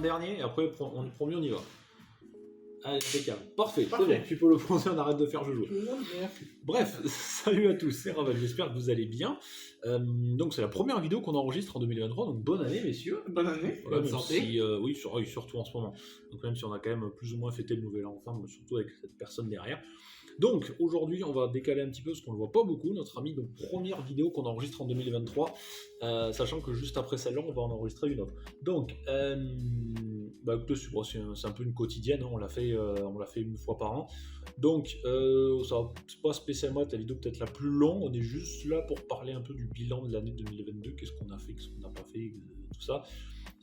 dernier, et après, on est promis, on y va. Allez, impeccable. Parfait. C'est bon, tu peux le prononcer, on arrête de faire joujou. Bref, salut à tous, c'est Ravel, j'espère que vous allez bien. Donc c'est la première vidéo qu'on enregistre en 2023, donc bonne année messieurs. Bonne année, bonne santé. Si, oui, surtout en ce moment. Donc même si on a quand même plus ou moins fêté le nouvel an ensemble, surtout avec cette personne derrière. Donc aujourd'hui on va décaler un petit peu parce qu'on ne le voit pas beaucoup, notre ami, donc première vidéo qu'on enregistre en 2023, sachant que juste après celle-là on va en enregistrer une autre. Donc écoutez, c'est un peu une quotidienne, hein, on l'a fait une fois par an. Donc c'est pas spécialement être la vidéo peut-être la plus longue, on est juste là pour parler un peu du bilan de l'année 2022, qu'est-ce qu'on a fait, qu'est-ce qu'on n'a pas fait, tout ça,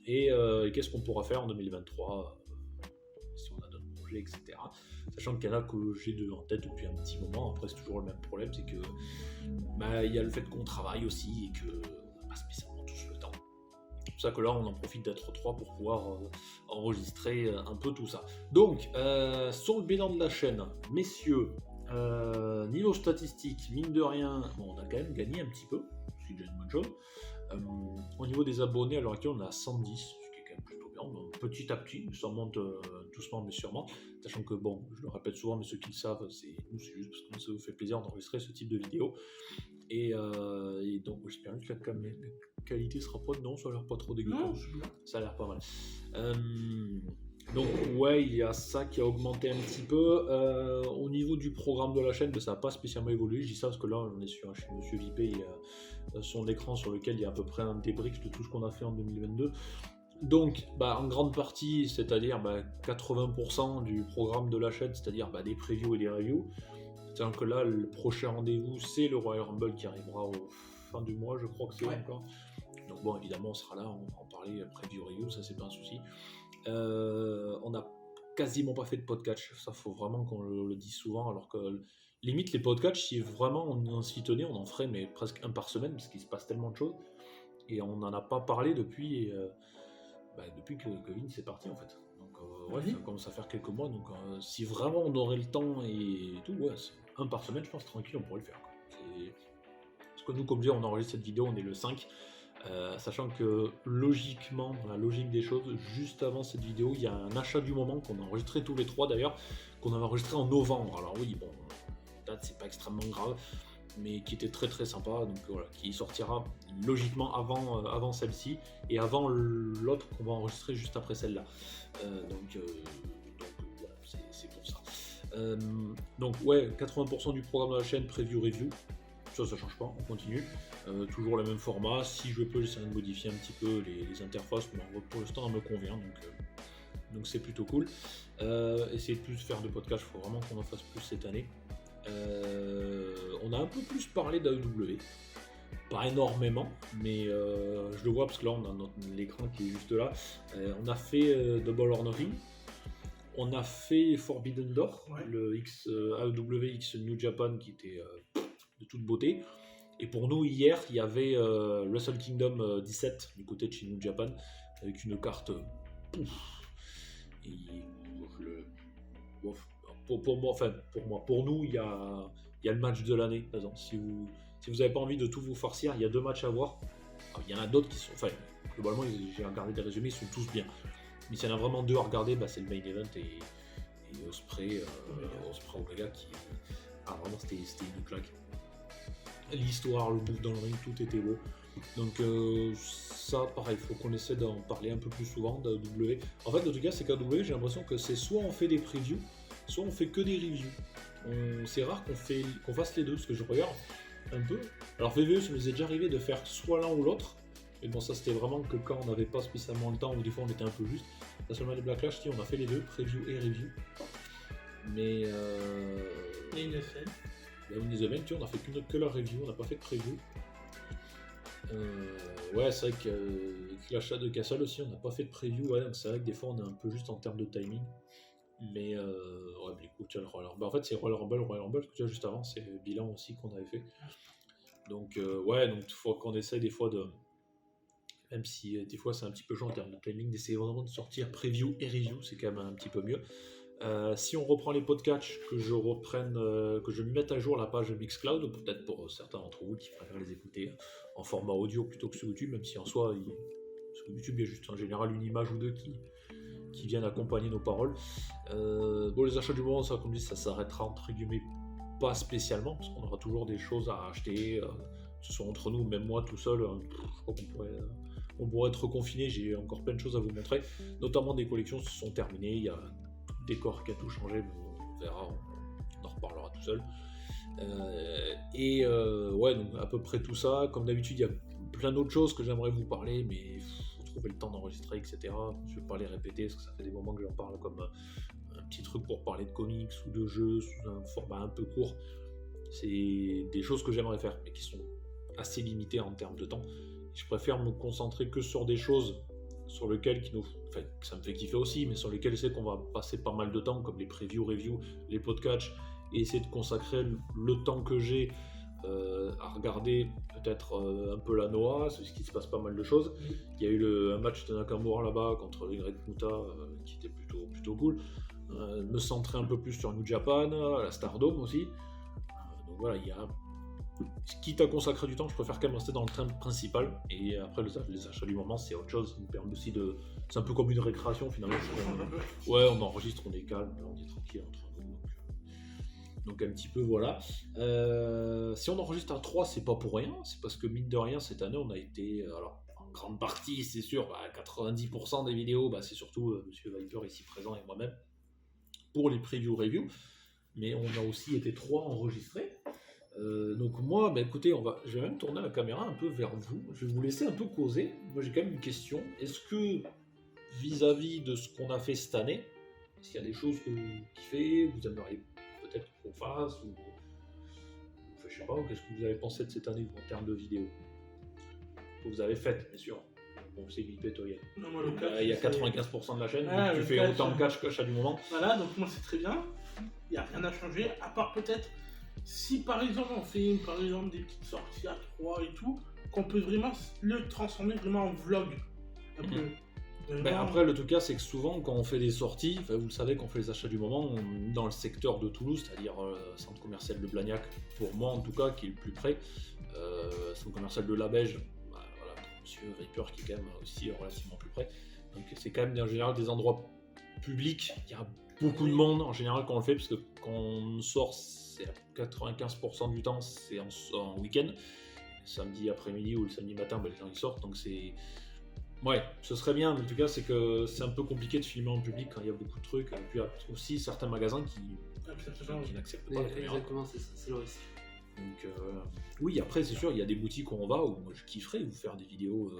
et qu'est-ce qu'on pourra faire en 2023, si on a d'autres projets, etc. Sachant qu'il y en a que j'ai en tête depuis un petit moment. Après c'est toujours le même problème, c'est que y a le fait qu'on travaille aussi et qu'on n'a pas spécialement tous le temps. C'est pour ça que là on en profite d'être 3 pour pouvoir enregistrer un peu tout ça. Donc sur le bilan de la chaîne, messieurs, niveau statistique, mine de rien, on a quand même gagné un petit peu, ce qui est déjà une bonne chose. Au niveau des abonnés, à l'heure actuelle on est à 110, ce qui est quand même plutôt bien. Donc, petit à petit, ça monte doucement mais sûrement, sachant que bon, je le répète souvent, mais ceux qui le savent, c'est juste parce que ça vous fait plaisir d'enregistrer ce type de vidéo. Et donc j'espère que la qualité sera pas, non, ça a l'air pas trop dégueu, ça a l'air pas mal. Donc ouais, il y a ça qui a augmenté un petit peu. Au niveau du programme de la chaîne, ça n'a pas spécialement évolué. Je dis ça parce que là on est sur chez Monsieur Vipé, il y a son écran sur lequel il y a à peu près un débrief de tout ce qu'on a fait en 2022. Donc en grande partie, c'est-à-dire 80% du programme de la chaîne, c'est-à-dire des previews et des reviews. C'est-à-dire que là, le prochain rendez-vous, c'est le Royal Rumble qui arrivera au fin du mois, je crois que c'est encore. Donc bon, évidemment, on sera là, on va en parler preview review, ça c'est pas un souci. On n'a quasiment pas fait de podcast, ça faut vraiment qu'on le dise souvent, alors que limite les podcasts, si vraiment on s'y tenait, on en ferait mais presque un par semaine, parce qu'il se passe tellement de choses, et on n'en a pas parlé depuis que Kevin s'est parti en fait. Donc ça commence à faire quelques mois, donc si vraiment on aurait le temps et tout, c'est un par semaine, je pense tranquille, on pourrait le faire. Parce que nous, comme je dis, on enregistre cette vidéo, on est le 5, sachant que logiquement, dans la logique des choses, juste avant cette vidéo, il y a un achat du moment qu'on a enregistré tous les 3 d'ailleurs, qu'on avait enregistré en novembre. Alors oui, bon, date c'est pas extrêmement grave, mais qui était très très sympa, donc voilà, qui sortira logiquement avant celle-ci et avant l'autre qu'on va enregistrer juste après celle-là. Donc voilà, c'est pour ça. Donc ouais, 80% du programme de la chaîne, preview review, ça change pas, on continue. Toujours le même format. Si je peux, j'essaierai de modifier un petit peu les interfaces, mais pour l'instant elle me convient, donc c'est plutôt cool. Essayer de plus faire de podcasts, il faut vraiment qu'on en fasse plus cette année. On a un peu plus parlé d'AEW, pas énormément, mais je le vois parce que là on a l'écran qui est juste là. On a fait Double or Nothing, on a fait Forbidden Door, le AEW X New Japan qui était de toute beauté. Et pour nous hier il y avait Wrestle Kingdom 17 du côté de chez New Japan avec une carte pour nous, il y a le match de l'année. Si vous n'avez pas envie de tout vous farcir, il y a 2 matchs à voir. Alors, il y en a d'autres qui sont... globalement, j'ai regardé des résumés, ils sont tous bien. Mais s'il y en a vraiment 2 à regarder, c'est le main event et Ospreay Omega qui... vraiment, c'était une claque. L'histoire, le move dans le ring, tout était beau. Donc ça, pareil, il faut qu'on essaie d'en parler un peu plus souvent d'AEW. En fait, en tout cas, c'est qu'AEW, j'ai l'impression que c'est soit on fait des previews, soit on fait que des reviews. C'est rare qu'on fasse les deux, parce que je regarde un peu. Alors VVE, ça nous est déjà arrivé de faire soit l'un ou l'autre, mais bon, ça c'était vraiment que quand on n'avait pas spécialement le temps, ou des fois on était un peu juste. Là seulement les Blacklash, on a fait les deux, preview et review. Mais et une FM. Une event, on a fait que la review, on n'a pas fait de preview. C'est vrai qu'avec l'achat de Castle aussi, on n'a pas fait de preview. Donc c'est vrai que des fois on est un peu juste en termes de timing. Mais écoute, tu as le Royal Rumble. En fait, c'est Royal Rumble, que tu as juste avant, c'est le bilan aussi qu'on avait fait. Donc, donc il faut qu'on essaye des fois de. Même si des fois c'est un petit peu chaud en termes de timing, d'essayer vraiment de sortir preview et review, c'est quand même un petit peu mieux. Si on reprend les podcasts, que je mette à jour la page Mixcloud, peut-être pour certains d'entre vous qui préfèrent les écouter en format audio plutôt que sur YouTube, même si en soi, sur YouTube il y a juste en général une image ou deux qui viennent accompagner nos paroles. Les achats du moment, ça, comme dit, ça s'arrêtera entre guillemets pas spécialement, parce qu'on aura toujours des choses à acheter, que ce soit entre nous, même moi tout seul, je crois qu'on pourrait être confiné, j'ai encore plein de choses à vous montrer, notamment des collections qui se sont terminées, il y a tout le décor qui a tout changé, mais on verra, on en reparlera tout seul. Donc à peu près tout ça. Comme d'habitude, il y a plein d'autres choses que j'aimerais vous parler, mais il faut trouver le temps d'enregistrer, etc. Je ne vais pas les répéter parce que ça fait des moments que j'en parle comme un petit truc pour parler de comics ou de jeux sous un format un peu court. C'est des choses que j'aimerais faire, mais qui sont assez limitées en termes de temps. Je préfère me concentrer que sur des choses sur lesquelles ça me fait kiffer aussi, mais sur lesquelles je sais qu'on va passer pas mal de temps, comme les reviews, les podcasts, et essayer de consacrer le temps que j'ai à regarder peut-être un peu la Noah, c'est ce qui se passe pas mal de choses. Il y a eu un match de Nakamura là-bas contre les Great Muta qui était plutôt cool. Me centrer un peu plus sur New Japan, la Stardom aussi. Donc voilà, il y a... Quitte à consacrer du temps, je préfère quand même rester dans le train principal, et après les achats du moment c'est autre chose, ça me permet aussi de... C'est un peu comme une récréation finalement. On enregistre, on est calme, on est tranquille entre nous. Donc un petit peu voilà. Si on enregistre à 3, c'est pas pour rien, c'est parce que mine de rien cette année on a été, alors en grande partie c'est sûr, 90% des vidéos, c'est surtout Monsieur Viper ici présent et moi-même pour les reviews, mais on a aussi été 3 enregistrés. Donc moi, écoutez, je vais même tourner la caméra un peu vers vous, je vais vous laisser un peu causer. Moi j'ai quand même une question, est-ce que vis-à-vis de ce qu'on a fait cette année, est-ce qu'il y a des choses que vous kiffez, vous aimeriez peut-être qu'on fasse, ou je sais pas, qu'est-ce que vous avez pensé de cette année en termes de vidéos que vous avez faites, bien sûr. Bon, c'est Vipé, toi, il y a 95% de la chaîne, tu fais autant de catch qu'achat du moment. Voilà, donc moi c'est très bien, il n'y a rien à changer, à part peut-être si par exemple on fait des petites sorties à 3 et tout, qu'on peut vraiment le transformer vraiment en vlog un peu. Après, le tout cas, c'est que souvent, quand on fait des sorties, vous le savez, quand on fait les achats du moment, dans le secteur de Toulouse, c'est-à-dire centre commercial de Blagnac, pour moi en tout cas, qui est le plus près, centre commercial de Labège, Monsieur Viper qui est quand même aussi relativement plus près. Donc c'est quand même en général des endroits publics, il y a beaucoup de monde en général quand on le fait, parce que quand on sort, c'est à 95% du temps, c'est en week-end. Samedi après-midi ou le samedi matin, les gens ils sortent, donc c'est... Ouais, ce serait bien, mais en tout cas, c'est que c'est un peu compliqué de filmer en public quand il y a beaucoup de trucs. Et puis il y a aussi certains magasins qui n'acceptent pas la caméra. Exactement, c'est le risque. Donc, oui, après, c'est sûr, il y a des boutiques où on va, où moi je kifferais vous faire des vidéos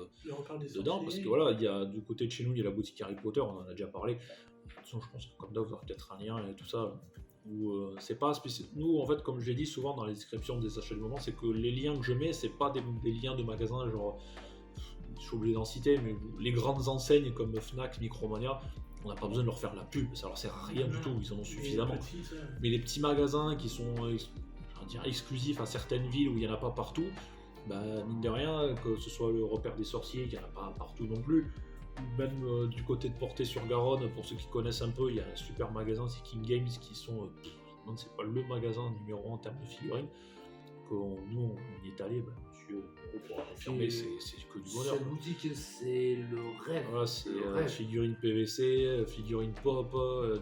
dedans, parce que voilà, il y a du côté de chez nous, il y a la boutique Harry Potter, on en a déjà parlé. De toute façon, je pense que comme d'hab, vous aurez peut-être un lien et tout ça. Où c'est pas spécial. Nous, en fait, comme je l'ai dit souvent dans les descriptions des achats du moment, c'est que les liens que je mets, c'est pas des liens de magasins genre. Je suis obligé d'en citer, mais les grandes enseignes comme Fnac, Micromania, on n'a pas besoin de leur faire la pub, ça leur sert à rien du tout, ils en ont suffisamment. Mais les petits magasins qui sont exclusifs à certaines villes où il n'y en a pas partout, mine de rien, que ce soit le repère des sorciers, qu'il n'y en a pas partout non plus, ou même du côté de Portée-sur-Garonne, pour ceux qui connaissent un peu, il y a un super magasin, c'est King Games, qui sont, c'est pas le magasin numéro 1 en termes de figurines, que nous on y est allé, monsieur pourra confirmer, c'est que du bonheur. Cette boutique, c'est le rêve. Voilà, c'est figurines PVC, figurines pop,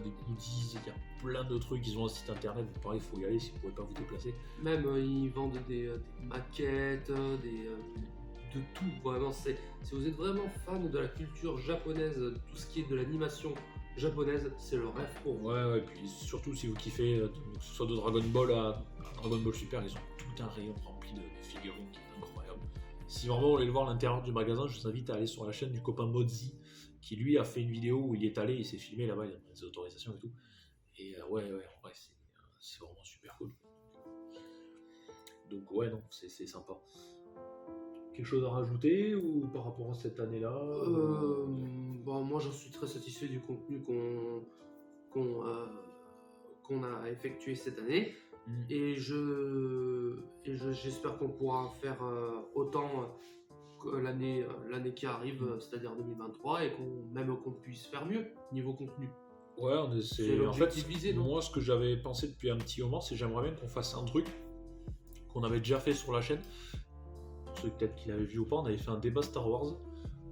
des goodies, il y a plein de trucs, ils ont un site internet, pareil, il faut y aller si vous ne pouvez pas vous déplacer. Même ils vendent des maquettes, de tout, vraiment. Si vous êtes vraiment fan de la culture japonaise, de tout ce qui est de l'animation japonaise, c'est le rêve pour vous. Ouais, et puis surtout si vous kiffez, que ce soit de Dragon Ball à Dragon Ball Super, ils ont tout un rayon rempli de figurines qui est incroyable. Si vraiment vous voulez voir l'intérieur du magasin, je vous invite à aller sur la chaîne du copain Modzi, qui lui a fait une vidéo où il est allé, il s'est filmé là-bas, il a des autorisations et tout. Et ouais, c'est vraiment super cool. Donc ouais, non, c'est sympa. Quelque chose à rajouter ou par rapport à cette année-là Moi j'en suis très satisfait du contenu qu'on a effectué cette année. Et j'espère qu'on pourra faire autant que l'année qui arrive, c'est-à-dire 2023, et qu'on puisse faire mieux niveau contenu. Ouais, c'est l'objectif visé. Moi, ce que j'avais pensé depuis un petit moment, c'est j'aimerais bien qu'on fasse un truc qu'on avait déjà fait sur la chaîne. Pour ceux peut-être qui l'avaient vu ou pas, on avait fait un débat Star Wars.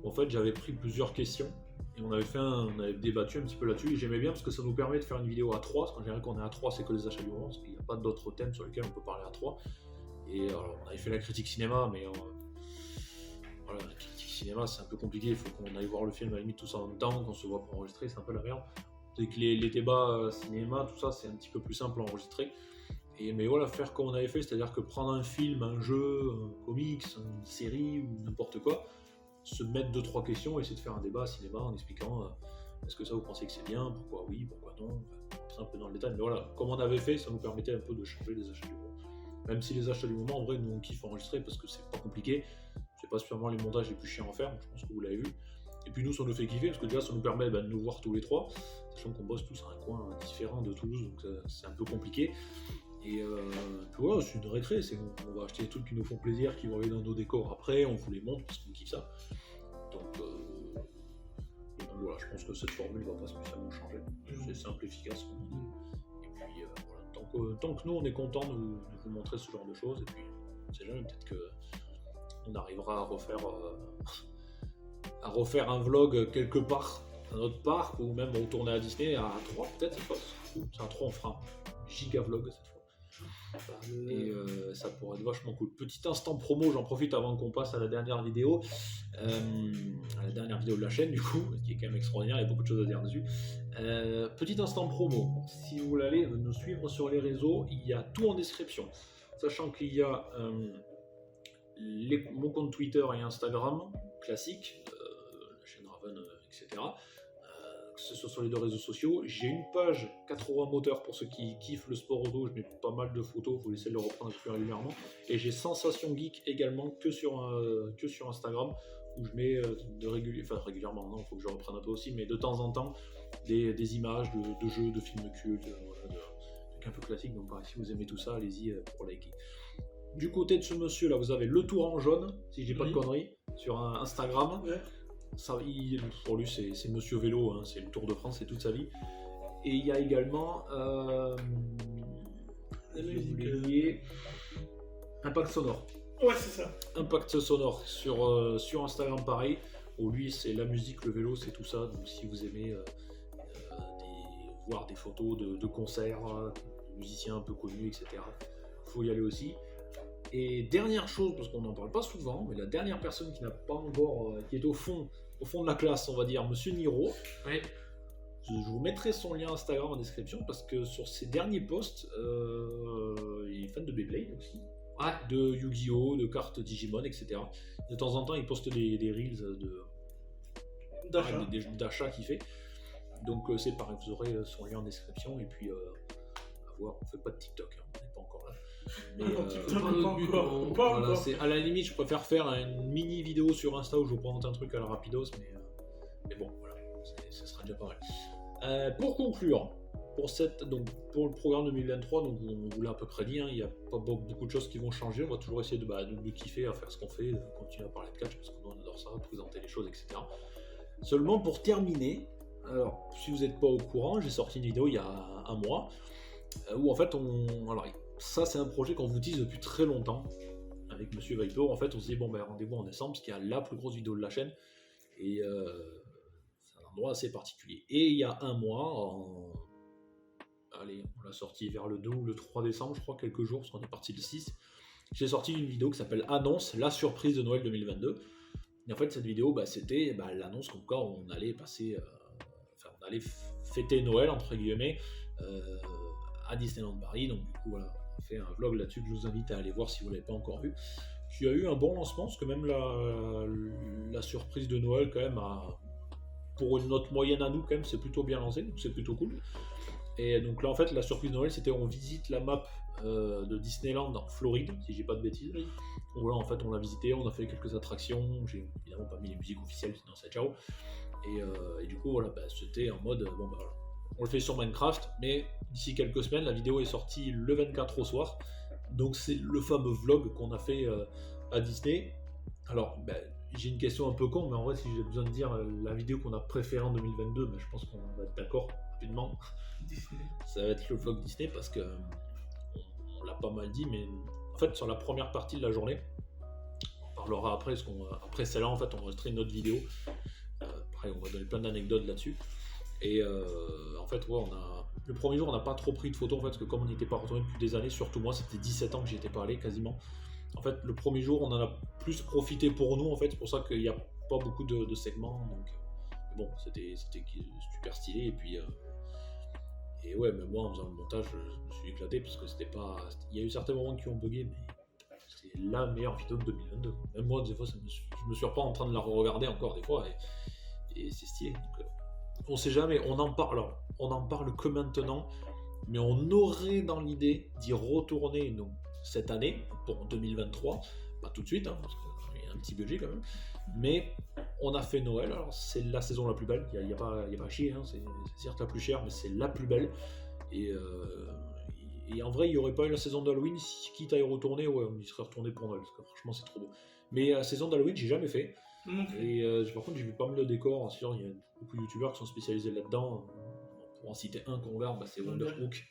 En fait, j'avais pris plusieurs questions Et on avait débattu un petit peu là-dessus, et j'aimais bien parce que ça nous permet de faire une vidéo à 3, parce qu'en général quand on est à 3 c'est que les achats du moment, parce qu'il n'y a pas d'autres thèmes sur lesquels on peut parler à 3. Et alors, on avait fait la critique cinéma, mais voilà, la critique cinéma c'est un peu compliqué, il faut qu'on aille voir le film à la limite tous en même temps, qu'on se voit pour enregistrer, c'est un peu la merde. C'est que les débats cinéma, tout ça c'est un petit peu plus simple à enregistrer. Mais voilà, faire comme on avait fait, c'est-à-dire que prendre un film, un jeu, un comics, une série ou n'importe quoi, se mettre 2-3 questions et essayer de faire un débat cinéma en expliquant est-ce que ça vous pensez que c'est bien, pourquoi oui, pourquoi non, c'est un peu dans le détail, mais voilà, comme on avait fait, ça nous permettait un peu de changer les achats du moment. Même si les achats du moment, en vrai, nous on kiffe enregistrer parce que c'est pas compliqué, c'est pas spécialement les montages les plus chiants à faire, je pense que vous l'avez vu. Et puis nous, ça nous fait kiffer parce que déjà ça nous permet de nous voir tous les trois, sachant qu'on bosse tous à un coin différent de Toulouse, donc c'est un peu compliqué. Et puis voilà, c'est une récré, on va acheter des trucs qui nous font plaisir, qui vont aller dans nos décors après, on vous les montre parce qu'on kiffe ça. Donc voilà, je pense que cette formule va pas spécialement changer. C'est simple, efficace. Et puis voilà, tant que nous on est content de vous montrer ce genre de choses, et puis on sait jamais, peut-être qu'on arrivera à refaire un vlog quelque part, à notre parc, ou même retourner à Disney à 3 peut-être cette fois. C'est à 3 on fera un giga vlog cette fois. Et ça pourrait être vachement cool. Petit instant promo, j'en profite avant qu'on passe à la dernière vidéo, de la chaîne du coup, qui est quand même extraordinaire, il y a beaucoup de choses à dire dessus. Petit instant promo, si vous voulez aller nous suivre sur les réseaux, il y a tout en description, sachant qu'il y a mon compte Twitter et Instagram classique, la chaîne Raven, etc. Que ce soit sur les 2 réseaux sociaux. J'ai une page 80 moteurs pour ceux qui kiffent le sport auto, je mets pas mal de photos, il faut essayer de le reprendre plus régulièrement. Et j'ai Sensation Geek également que sur Instagram, où je mets régulièrement, non, il faut que je reprenne un peu aussi, mais de temps en temps, des images de jeux, de films cultes, voilà, de trucs un peu classiques. Donc pareil, si vous aimez tout ça, allez-y pour liker. Du côté de ce monsieur là, vous avez le tour en jaune, si je dis pas de conneries, sur Instagram. Ouais. Ça, pour lui c'est Monsieur Vélo, hein, c'est le Tour de France, c'est toute sa vie. Et il y a également Impact Sonore. Ouais, c'est ça. Impact Sonore sur Instagram pareil, où lui c'est la musique, le vélo, c'est tout ça. Donc si vous aimez voir des photos de concerts, de musiciens un peu connus, etc., faut y aller aussi. Et dernière chose, parce qu'on n'en parle pas souvent, mais la dernière personne qui n'a pas encore, qui est au fond de la classe, on va dire, Monsieur Niro. Oui. Je vous mettrai son lien Instagram en description parce que sur ses derniers posts, il est fan de Beyblade aussi, de Yu-Gi-Oh, de cartes Digimon, etc. De temps en temps, il poste des reels d'achat qu'il fait. Donc c'est pareil, vous aurez son lien en description et puis à voir. On fait pas de TikTok, hein, on n'est pas encore là. Mais Pas voilà, encore. c'est à la limite, je préfère faire une mini vidéo sur Insta où je vous présente un truc à la rapidos, mais bon, voilà, ça sera déjà pas mal. Pour conclure, pour le programme 2023, donc on vous l'a à peu près dit, hein, il n'y a pas beaucoup de choses qui vont changer. On va toujours essayer de kiffer à faire ce qu'on fait, continuer à parler de catch parce qu'on adore ça, présenter les choses, etc. Seulement pour terminer, alors si vous n'êtes pas au courant, j'ai sorti une vidéo il y a un mois où en fait ça c'est un projet qu'on vous tease depuis très longtemps avec Monsieur Viper. En fait on se dit rendez-vous en décembre parce qu'il y a la plus grosse vidéo de la chaîne et c'est un endroit assez particulier. Et il y a un mois, on l'a sorti vers le 2 ou le 3 décembre je crois, quelques jours parce qu'on est parti le 6, j'ai sorti une vidéo qui s'appelle Annonce, la surprise de Noël 2022. Et en fait cette vidéo c'était l'annonce comme quoi on allait on allait fêter Noël entre guillemets à Disneyland Paris. Donc du coup voilà, on a fait un vlog là-dessus que je vous invite à aller voir si vous ne l'avez pas encore vu, qui a eu un bon lancement parce que même la surprise de Noël quand même pour une note moyenne à nous quand même c'est plutôt bien lancé, donc c'est plutôt cool. Et donc là en fait la surprise de Noël c'était on visite la map de Disneyland en Floride si j'ai pas de bêtises. Donc voilà, en fait on l'a visité, on a fait quelques attractions, j'ai évidemment pas mis les musiques officielles sinon c'est ciao. Et du coup voilà, c'était en mode on le fait sur Minecraft, mais d'ici quelques semaines la vidéo est sortie le 24 au soir, donc c'est le fameux vlog qu'on a fait à Disney. Alors j'ai une question un peu con, mais en vrai si j'ai besoin de dire la vidéo qu'on a préférée en 2022, je pense qu'on va être d'accord rapidement. Disney. Ça va être le vlog Disney parce que on l'a pas mal dit, mais en fait sur la première partie de la journée, on parlera après, après celle-là en fait on enregistré une autre vidéo. Par Après, on va donner plein d'anecdotes là-dessus. Et en fait, ouais, le premier jour, on n'a pas trop pris de photos, en fait, parce que comme on n'était pas retourné depuis des années, surtout moi, c'était 17 ans que j'y étais pas allé, quasiment. En fait, le premier jour, on en a plus profité pour nous, en fait, c'est pour ça qu'il n'y a pas beaucoup de segments, donc bon, c'était super stylé, et puis... Et ouais, mais moi en faisant le montage, je me suis éclaté parce que c'était pas. Il y a eu certains moments qui ont bugué, mais c'est la meilleure vidéo de 2022. Même moi, des fois, je me surprends en train de la regarder encore des fois, et c'est stylé. Donc, on sait jamais, on en parle. Alors, on en parle que maintenant, mais on aurait dans l'idée d'y retourner donc, cette année, pour 2023, pas tout de suite, hein, parce qu'il y a un petit budget quand même. Mais on a fait Noël, alors c'est la saison la plus belle, il n'y a pas à chier, hein, c'est certes la plus chère, mais c'est la plus belle. Et en vrai, il n'y aurait pas eu la saison d'Halloween, quitte à y retourner, ouais, on y serait retourné pour Noël, parce que franchement c'est trop beau. Mais la saison d'Halloween, j'ai jamais fait. Et par contre, j'ai vu pas mal de décors, sûr, il y a beaucoup de youtubeurs qui sont spécialisés là-dedans. Pour en citer un qu'on regarde, c'est Wonderhook,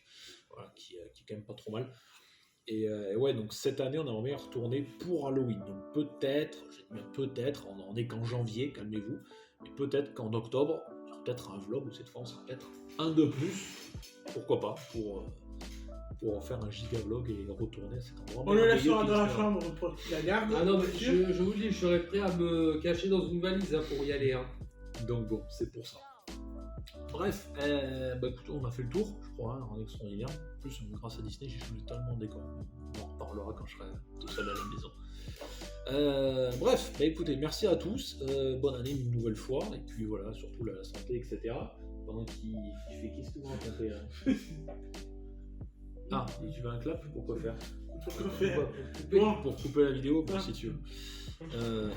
voilà, qui est quand même pas trop mal. Et ouais, donc cette année, on aimerait bien retourner pour Halloween. Donc peut-être, on est qu'en janvier, calmez-vous, mais peut-être qu'en octobre, il y aura peut-être un vlog, ou cette fois, on sera peut-être un de plus, pourquoi pas, pour faire un giga vlog et retourner à cet endroit. On le laissera dans la chambre pour qu'il la garde. Ah non, mais je vous le dis, je serais prêt à me cacher dans une valise hein, pour y aller. Hein. Donc bon, c'est pour ça. Bref, bah écoute, on a fait le tour, je crois, hein, en extraordinaire. En plus, grâce à Disney, j'ai changé tellement de décor. On en reparlera quand je serai tout seul à la maison. Bref, bah écoutez, merci à tous. Bonne année une nouvelle fois. Et puis voilà, surtout la santé, etc. Pendant qu'il fait, qu'est-ce que vous racontez là? Ah, et tu veux un clap? Pourquoi faire? Pour couper la vidéo, si tu veux.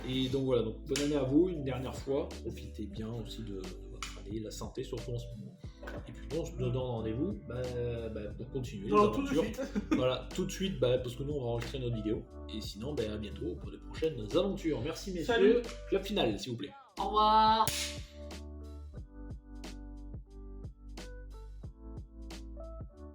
Et donc voilà, donc bonne année à vous, une dernière fois. Profitez bien aussi de votre année, la santé surtout en ce moment. Et puis bon, on se donne rendez-vous pour continuer les aventures. Voilà, tout de suite, parce que nous on va enregistrer notre vidéo. Et sinon, à bientôt pour de prochaines aventures. Merci messieurs. Salut. Clap final, s'il vous plaît. Au revoir.